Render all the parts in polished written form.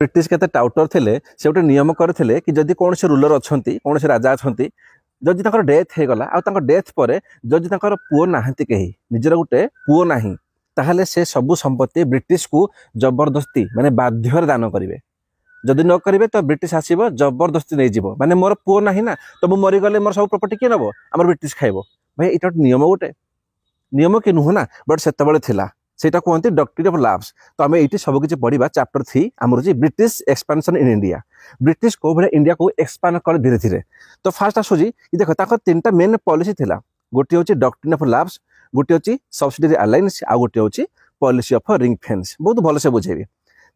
British केते टाउटर थिले से गोटे नियम करथिले कि जदि कौन से रूलर अछंती कौन से राजा अछंती जदि ताकर डेथ हे गला आ ताकर डेथ परे जदि ताकर पुओ नाहंती केही निजर गोटे पुओ नाही ताहले से सब संपत्ति ब्रिटिश को जबरदस्ती माने बाध्यर दान करिवे जदि न करिवे तो ब्रिटिश आसीबो जबरदस्ती नै जीवो माने मोर पुओ नाही ना तो मु मरि गले मोर सब प्रॉपर्टी के नबो हमर ब्रिटिश खाइबो भाई इटा नियम के नुह ना बट सेतबेले थिला सेटा कहते डॉक्ट्रिन ऑफ लैब्स तो आम ये सब किसी पढ़ा चैप्टर 3 आमर जी British expansion in India British को भाई इंडिया को एक्सपांड कर धीरे धीरे तो फास्ट आसूजी देख तीन मेन पॉलिसी थिला गोटे हूँ डॉक्ट्रिन ऑफ लैब्स गोटे हूँ सब्सिडियरी अलायंस आ गोटे हूँ पॉलिसी ऑफ रिंग फेंस बहुत भलसे बुझेबी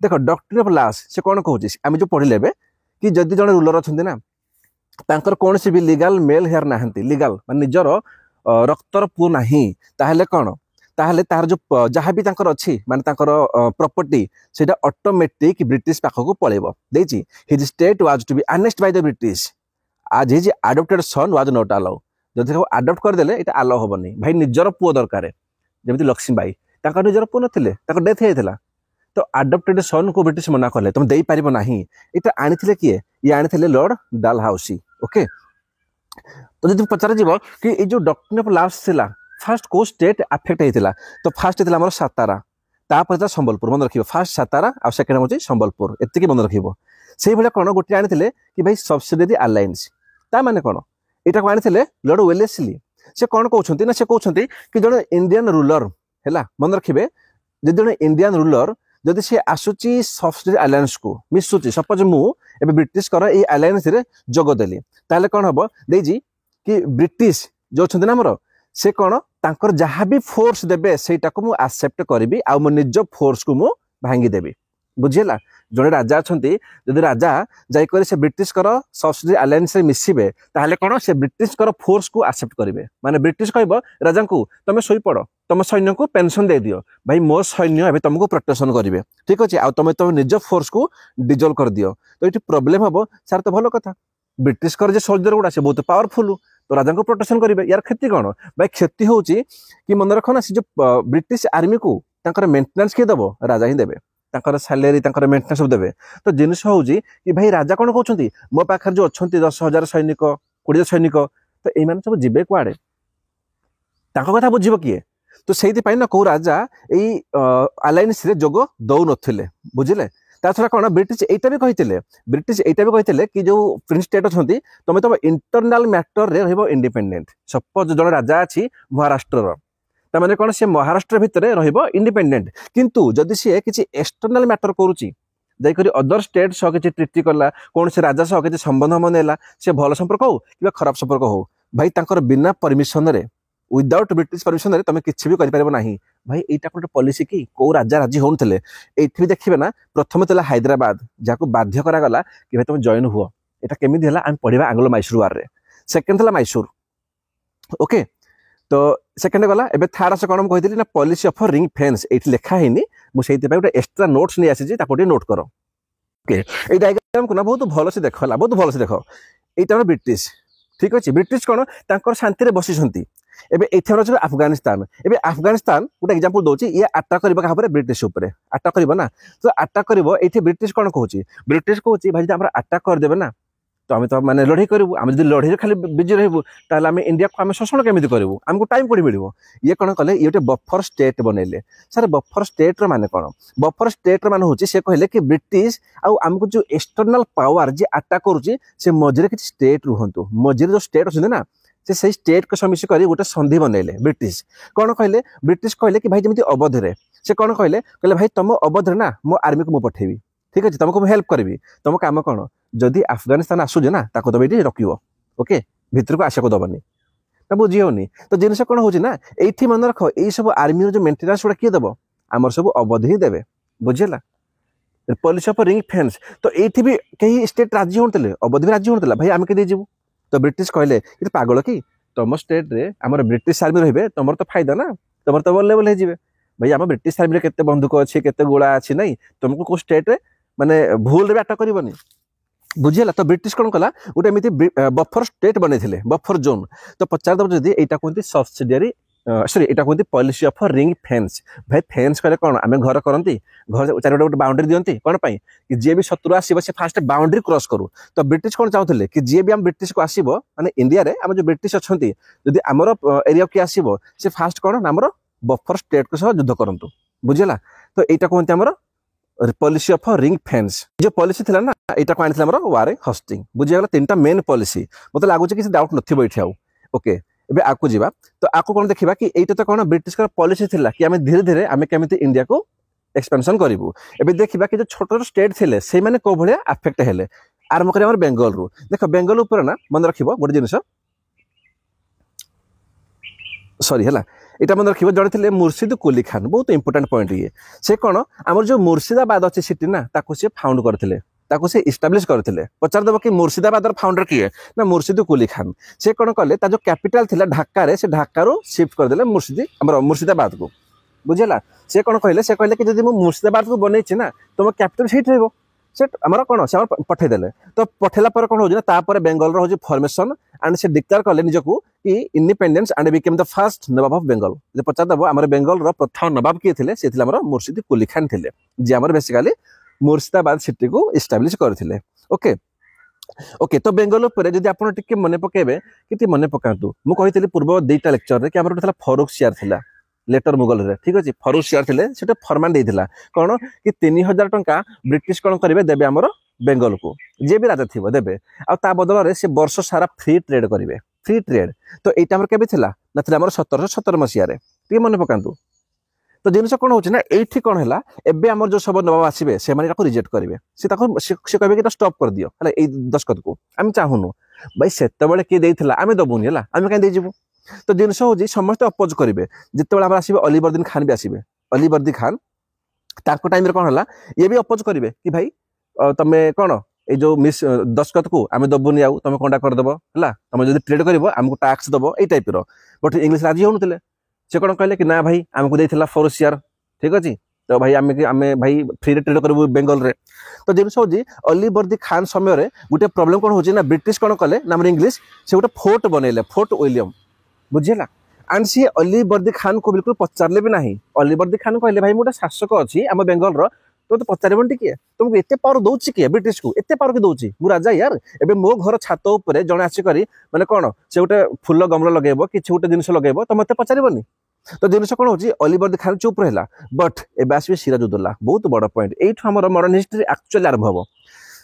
देख डॉक्ट्रिन ऑफ लैब्स से कौन कहूँ आम जो पढ़ले कि जदि जड़े रूलर अच्छा ना तांकर कौन सी भी लीगल मेल हेयर नाहंती लीगल मान निजर रक्तर पुओ नाही ताहले कौन ताहले तार जो जहाँ भी तांकर अच्छी माने तांकर प्रॉपर्टी सेटा ऑटोमेटिक ब्रिटिश पाखक पळेबो देछि his state was to be annexed by the British as his adopted son was not allow जदि को अडॉप्ट कर देले एटा अलाउ होबनी भाई निजर पुओ दरकार जेमिति लक्ष्मीबाई तांकर निजर पुओ नथिले तांकर डेथ हेथिला तो अडॉप्टेड सन को ब्रिटिश मना करले तुम देई परिबो नाही एटा आनिथिले किए ये आनिथिले लॉर्ड डालहाउसी ओके तो जदि पचार जीवो कि ए जो डॉक्ट्रिन ऑफ लैब्स थिला फास्ट को स्टेट अफेक्ट होता तो फास्ट होता आम सातारा तापर संबलपुर मन रखिए फास्ट सातारा आ सेकेंड हूँ संबलपुर एति मन रखिए से भाई कौन गोटे आनी कि भाई सब्सिडियरी अलायंस ता माने कौन यहाँ को आनी लॉर्ड वेलेस्ली से कौन कहते ना से कहते कि जड़े इंडियन रूलर है मन रखिए जब जड़े इंडियन रूलर जदि सी आसूची सब्सिडियरी अलायंस को मिसुची सपोज मुझे ब्रिटिश कर ये अलायंस जोगदेली ताले कौन हम देजी कि ब्रिटिश जो अच्छा ना आमर से कौन तांकर जहाँ भी फोर्स देबे सेटा को मु एक्सेप्ट करी आ मो निज फोर्स को मु भांगी देबी बुझीला जड़े राजा अच्छा जदि राजा जाकर से ब्रिटिश कर सब्सिडी अलायंस मिसबे ताहले कौन से ब्रिटिश कर फोर्स को एक्सेप्ट करेंगे माने ब्रिटिश कहब राजा को तुम शोई पड़ तुम सैन्य को पेंशन दे दियो भाई मो सैन्य एवं तुमको प्रोटेक्शन करेंगे ठीक अच्छे आ तुम तुम निज फोर्स को डिजोल्व कर दियो तो ये प्रॉब्लम हम सार तो भल कथा ब्रिटिश कर जो सोल्जर गुड़ा से बहुत पावरफुल तो राजा को प्रोटेक्शन करेंगे यार क्षति कौन भाई क्षति हूँ कि मन रख ना जो ब्रिटिश आर्मी को मेंटेनेंस किए दब राजा ही देवे सैलेरी मेंटेनेंस सब देवे तो जिनस हूँ कि भाई राजा कौन कहते मो पाखे जो अच्छा 10,000 सैनिक 20 सैनिक तो ये सब जीवे कुआड़े कथा बुझे किए तो से ना कौ राजा यही अलायंस जोग दौ नथिले बुझिले ता छड़ा कौन ब्रिटिश एटा भी कहते कि जो फ्री स्टेट अच्छा तुम तुम इंटरनाल मैटर रे रहिबो इंडिपेंडेंट सपोज जड़े राजा अच्छी महाराष्ट्र ताने कौन से महाराष्ट्र भितर रहिबो इंडिपेंडेंट किंतु जदि सी किसी एक्सटर्नाल मैटर करुच्ची जाकर अदर स्टेट सह किसी ट्रिटी कला कौन से राजा सह किसी संबंध मनला से भल संपर्क हो कि खराब संपर्क हो भाई तांकर बिना परमिशन रे विदाउट ब्रिटिश परमिशन रे तुम किसी भी कर ना भाई यहाँ गोटे पॉलिसी कि कौ राजा राजी होते ये भी देखिए ना प्रथम था हैदराबाद जहाँ बाध्य करागला कि भाई तुम जॉइन हुआ यहाँ केमी आम पढ़ा आंग्लो मैसूर वार सेकेंड था मैसूर ओके तो सेकेंड गला एबे थर्ड से कौन कहती ना पॉलिसी ऑफ रिंग फेंस ये लिखा है मुझे गोटे एक्सट्रा नोट्स नहीं आसी नोट कर ओके ये डायग्राम को ना बहुत भल से देख बहुत भल से देख यहाँ ब्रिटिश ठीक अच्छे ब्रिटिश कौन तांकर शांति बसी एबे एथर अछि अफगानिस्तान एबे अफगानिस्तान गोटे एग्जांपल दोछि ये अटैक करबा का ब्रिटिश ऊपर अटैक करबो ना तो अटैक करबो एठी ब्रिटिश कोन कहूछि भाई हमरा अटैक कर देबे ना तो आम तो माने लड़ाई करूँ आम जो लड़ाई खाली बिजी रहबू ताले आम इंडिया को आम शोषण केमिति करूँ आमको टाइम कोड़ी मिलिबो ये कौन कले ये गोटे बफर स्टेट बनैले सर बफर स्टेट माने कौन बफर स्टेट माने होछि से कहले कि ब्रिटिश आमको जो एक्सटर्नल पावर जे अटैक करूछि से मझे किसी स्टेट रुहंतु मझे जो स्टेट अछि ना से स्टेट को समिति कर गोटे संधि बनैले ब्रिटिश कौन कहले ब्रिटिश कहले कि भाई जमी अवधि से कौन कहले भाई तुम अवधि ना मो आर्मी को मुझे पठेबी ठीक अच्छे तुमको हेल्प करी तुम कम कौन जदि अफगानिस्तान आसूजे ना ताको तुम ये रखियो ओके भितर को आशा को दबनी ना बुझी होनी तो जिनस कौन हो ये मन रख यही सब आर्मी जो मेन्टेनान्स गुड़ा किए दब आमर सब अवधि ही देवे बुझेगा पॉलिसी ऑफ रिंग फेंस तो ये भी कई स्टेट राजी होते अवधि भी राजी होता भाई आम के जीवु तो ब्रिटिश कहले ये पागल कि तुम स्टेट रे आमर ब्रिटिश आर्मी रे तुम तो फायदा ना तुम तो लेवल हो भाई आम ब्रिटिश आर्मी केते बंदूक अच्छी केते गोला अच्छी नहीं तुमको को स्टेट रे माने भूल रे अटैक करबनी बुझीला तो ब्रिटिश कौन कला गोटे एमती बफर स्टेट बने बफर जोन तो पचार दब जदि यहाँ कहते सब्सिडियरी सॉरी एटा कहते पॉलिसी ऑफ रिंग फेंस भाई फेंस करे कौन आम घर करती घर चार गोटे बाउंड्री दियंती कौन पाई कि जी भी शत्रु आसो से फास्ट बाउंड्री क्रॉस करू तो ब्रिटिश कौन चाहते कि जी भी आम ब्रिटिश को आसो माने इंडिया रे आम जो ब्रिटिश अच्छा जदि आमर एरिया किए आसो से फास्ट कौन आमर बफर स्टेट को सह युद्ध करंतु बुझेगा तो यहाँ कहते आमर पॉलिसी ऑफ रिंग फेंस जो पॉलिसी थिला ना यहाँ को आनी वारे हस्टिंग बुझीगला 3टा मेन पॉलिसी मत लगुच कि डाउट नथिबो एठी आउ ओके एबे आकु जीवा तो आकु कोन देखिबा कि एटा तो कोन ब्रिटिश का पॉलिसी थिला कि आमे धीरे धीरे आमे केमिति इंडिया को एक्सपेंशन करिवु एबे देखिबा कि जो छोट स्टेट थिले से माने को भलिया अफेक्ट हेले आरंभ करी हमर बेंगल रु देखो बेंगल ऊपर ना मन रखिबो गोटे जिनिस सॉरी है এটা মনে রাখবে জড়ে ଥିଲେ মুর্শিদ কুলি খান বহুত ইম্পর্টান্ট পয়েন্ট ইয়ে সে কোন আমার যে মুর্শিদাবাদ আছে সিটি না তাকে সে ফাউন্ড করଥିଲେ তাকে সে ইস্টাবলিশ করଥିଲେ পচার দেব কি মুর্শিদাবাদর ফাউন্ডর কিয়ে না মুর্শিদ কুলি খান সে কোন কলে তা যে ক্যাপিটাল থিলা ঢাকা রে সে ঢাকা রু শিফট করদেলে মুর্শিদাবাদ को বুঝিলা সে কোন কইলে সে কইলে কি যদি মু মুর্শিদাবাদ को বনেছি না তো মো ক্যাপিটাল সেইট रहबो से आमर कौन से पठेदेले तो पठेला पर कौन होना तापर बेंगल रो फॉर्मेशन एंड से डिक्लेयर कले निजकू कि independence and became the first nawab of Bengal जे पचार दबो आमर बेंगल रो प्रथम नवाब किए थिले से थिले आमर मुर्शिद कुली खान थिले जे आमर बेसिकली मुर्शिदाबाद सिटी को एस्टैब्लिश करथिले ओके ओके तो बेंगल ऊपर जदि आपण टिके मने पकेबे किति मने पकांतु मु कहितली पूर्व दुईटा लेक्चर रे कि आमर थला फरूक सियार थिला लेटर मुगल रे ठीक अछि फरूक सियार थिले सेटा फरमान देथिला कोन कि 3000 टंका ब्रिटिश कोन करिवे देबे हमर बेंगल को जे भी राजा थिबो देबे आ ता बदल रे से वर्ष सारा फ्री ट्रेड करिवे फ्री ट्रेड तो एटा हमर केबे थिला नथिला हमर 1717 मसिया रे ती मने पकांतु तो जिनस कोन होछि ना एठी कोन हैला एबे हमर जो सब नवाब आसीबे से माने ताको रिजेक्ट करिवे से ताको से कहबे कि स्टॉप कर दियो हला ए दस्खत को हम चाहुनु भाई सेते बेले के देथिला आमे दबुनी हला आमे काई दे जिवु तो जिनस हो समस्त अपोज करेंगे जिते बार आसवे अलीवर्दीन खान भी आसवे अलीवर्दी खान ताको टाइम रे कौन है ये भी अपोज करेंगे कि भाई तमें कौन ये जो मिस दस्खत को आम दबुनि आउ तुम कंडा करदेव है तुम जो ट्रेड कर आमको टैक्स दब ये टाइप बट इंग्लिश राजी होनुले से कौन कहले कि ना भाई आमको देला 4 शेयर ठीक अच्छे तो भाई आम भाई फ्री ट्रेड करूँ बेंगल रे तो जिन हूँ अलीवर्दी खान समय गोटे प्रोब्लेम कौन हो ब्रिटिश कौन कले ना इंग्लिश से गोटे फोर्ट बनइले फोर्ट विलियम बुझेगा एंड सी अलीवर्दी खान को बिल्कुल पचारे भी ना अलीवर्दी खान कहले भाई मोटे शासक अच्छी आम बेंगल तो पचारे टे तुमको एत पावर दौर किए ब्रिटिश को एत पावर किए दौर मु राजा यार एबे मो घर छात उपर जड़े आसिक माने कौन से गोटे फुल गमला लगेब कि गोटे जिन लगेब तो मत पचारनी तो जिन कौन हो अलीवर्दी खान चुप रहा बट एबे आसवे सिराजुद्दौला बहुत बड़ पॉइंट यू आम मॉडर्न हिस्ट्री एक्चुअली आरंभ हम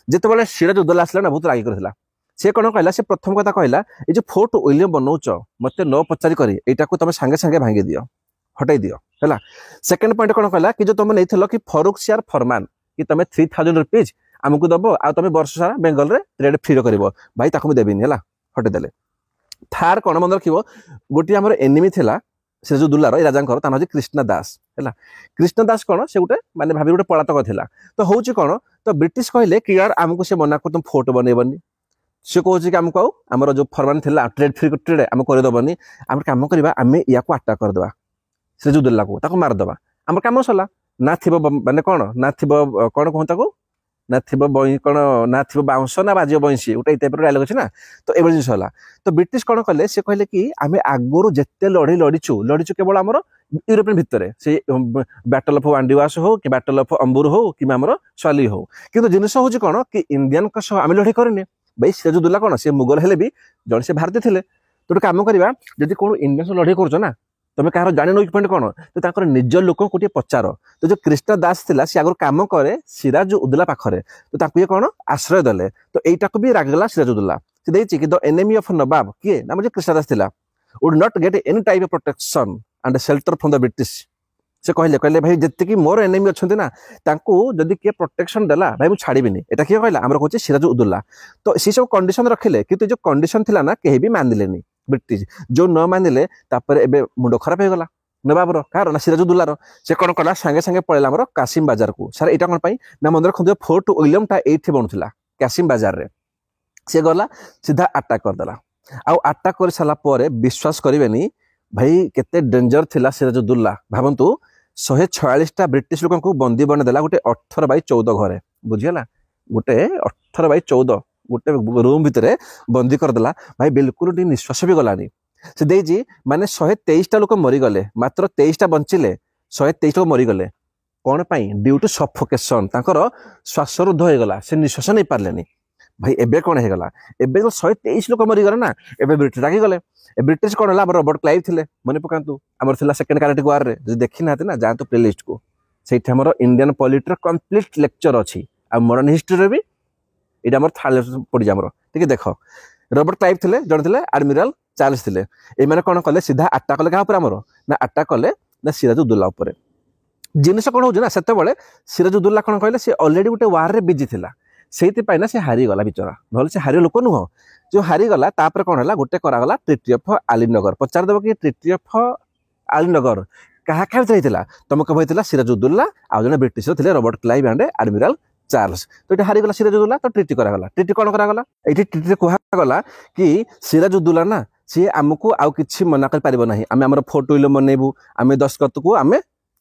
जिते सिराजुद्दौला आसला ना बहुत रागी करथिला से कौन कहला से प्रथम कथा कहला ये जो फोर्ट विलियम बनौच मत न पचारि करी एटा को तुम सांगे सांगे भांगी दियो हटाई दियो है सेकेंड पॉइंट कौन कहला कि जो तुम नहीं कि फरूक सियार फरमान कि तुम 3000 रुपीज आमको दब आ तुम वर्ष सारा बेंगल रे ट्रेड फ्री कर भाई ताको देविनी है हटाई देले थार कौन मन रखिबो गोटे आमर एनिमी थिला सिराजुद्दौला राजा ता हूँ कृष्ण दास है कृष्ण दास कौन से गोटे माने भाभी गोटे पलातक थिला तो हूँ कौन तो ब्रिटिश कहले कि यार आमको से मना कर तुम फोर्ट बनइबनी से कौन कि आमको आमर जो फरमान थिला ट्रेड फ्री ट्रेड आम करदेवनी आम कम करवा आम या अटैक करदे सिराजुद्दौला को ताको मारदे आम कम सरला ना थी माने कौन ना थी कौन कहता को ना थी कौन ना थी बाउंस ना बाजी बंशी गोटे टाइप डायलॉग अच्छे ना तो ये जिन है तो ब्रिटिश कौन कले से कहले कि आम आगुरी जिते लड़े लड़ीचु केवल आमर यूरोपियन भितर से बैटल ऑफ वांडीवास हो कि बैटल ऑफ अंबुर हो कि आमर स्वाली हो कि जिनस हूँ कौन कि इंडियन आम लड़े करने भाई सिराजुद्दौला कौन से मुगल हेले भी जन से भारतीय थे तो गोटे कम करवा जब कौन इंडियन लड़े कर ना तुम कह जान पॉइंट कौन तो निज लोक गोटे पचार तो जो कृष्ण दास थिला से आगर कम करे सिराजुद्दौला पाखरे तो ये कौन आश्रय देले तो यटा को भी रागला सिराजुद्दौला से देखिए कि द एनिमी ऑफ नवाब किए ना मुझे कृष्ण दास थिला would not get any type of protection and shelter from the British से कहले भाई जी मोर एनिमी अच्छा ना जदि किए प्रोटेक्शन देला भाई मुझे छाड़बी एटा किए कहला आमर कहे सिराजुद्दौला तो सी सब कंडीशन रखिले कि जो कंडीशन थिला ना कहीं भी मानिले ब्रिटिश जो न मानिले एबे मुंड खराब हो गला नवाबर कार ना सिराजुद्दौला से कौन कला सांगे सांगे पड़ेगा आमर कासिम बाजार को सार यहाँ कौन पाई ना मन रखु फोर्ट विलियम टा ये बनूला कासिम बाजार रे से गला सीधा अटैक करदेला आउ अटैक कर सारा पर विश्वास करेनि भाई केते डेंजर थिला सिराजुद्दौला भावतु 146टा ब्रिटिश लोक को बंदी बनदेला गोटे 18/14 घरे बुझीगला गोटे 18/14 गोटे रूम भितर बंदी करदेला भाई बिल्कुल निश्वास भी गलानी से देजी माने 123टा लोक मरीगले मात्र 23टा बंचिले 123 लोक मरीगले कौन पाई ड्यू टू सफोकेशन तांकर श्वासरुद्ध हो गला से निश्वास नहीं पारलेनी भाई एबे कौन है गला एबे तो 123 लोक मरीगले ना एबे ब्रिटिश रागी गले ब्रिटिश कौन है रॉबर्ट क्लाइव थिले मने पकांतु हमर थिला सेकंड कार्टिक वार रे जे देखि नाते ना जांतु प्लेलिस्ट को सेठी हमर इंडियन पॉलिटी कंप्लीट लेक्चर अछि आ मॉडर्न हिस्ट्री रे भी इटा हमर थाले पड़ी हमर ठीक है देखो रॉबर्ट क्लाइव थिले जण थिले एडमिरल चार्ल्स थिले ए माने कोन कले सीधा अटैक कले का ऊपर हमर ना अटैक कले ना सिराजुद्दौला ऊपर जिनस कोन हो ना सेते बेले सिराजुद्दौला कोन कहले से ऑलरेडी गुटे वार रे बिजी थिला सेति पाइ ना से हारी गला बिचरा नहले से हारी लोक नुह जो हारी गला तापर कोन हला गुटे करा गला ट्रीटी ऑफ आलीनगर पचार देबो कि ट्रीटी ऑफ आलीनगर कहा कहा होइतिला तुमको होइतिला सिराजुद्दौला आ जने ब्रिटिश थिले Robert Clive and admiral Charles तो ये हारी गला सिराजुद्दौला तो ट्रीटी करा गला ट्रीटी कोन करा गला एठी ट्रीटी रे कोहा गला कि सिराजुद्दौला ना सी आमको आउ किछि मना कर पारिबो नाही आमे हमर फोटो इलो मनेबू आमे दस्खत को आमे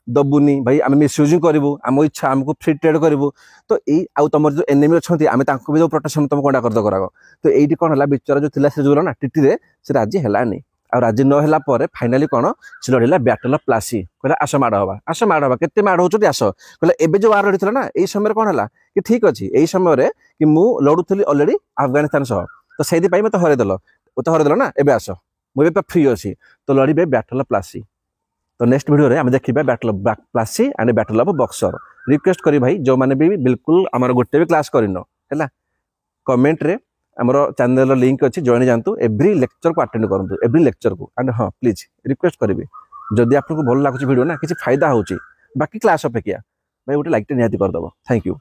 दबुनी भाई आमे मिसयूजिंग करबू आम इच्छा आमको फ्री ट्रेड करबू तो एई आउ तमर जो एनिमी अछंती आमे तांको भी जो प्रोटेक्शन तुम कोडा कर दो करागो तो एइठी कोन हला बिचारा जो थिला सिराजुद्दौला ना ट्रीटी रे से राजी हेलानी आ राजी न होला परे फाइनली कोन से लड़िला बैटल ऑफ प्लासी कहला आस माड हवा केते माड होचोटी आस कहला एबे जो वार लड़ितला ना एई समय कोन हला कि ठीक अछि एई समय रे कि मु लड़ुथली ऑलरेडी अफगानिस्तान सह तो सेदी पई मते हरे देलो ना एबे आस मु एबे फ्री अछि तो लड़िबे बैटल ऑफ प्लासी तो नेक्स्ट वीडियो रे हम देखिबा battle of Plassey and battle of Buxar request करी भाई जो माने भी बिल्कुल हमर गोटे भी क्लास करिनो हैला कमेंट रे हमर चैनल लिंक अछि जॉइन जानतु एवरी लेक्चर को अटेंड करंतु एवरी लेक्चर को एंड हां प्लीज रिक्वेस्ट करिवे जदि आपको भल लागुची वीडियो ना किछि फायदा होउची बाकी क्लास अपेक्षा भाई गोटे लाइक टे निहाती कर दबो थैंक यू।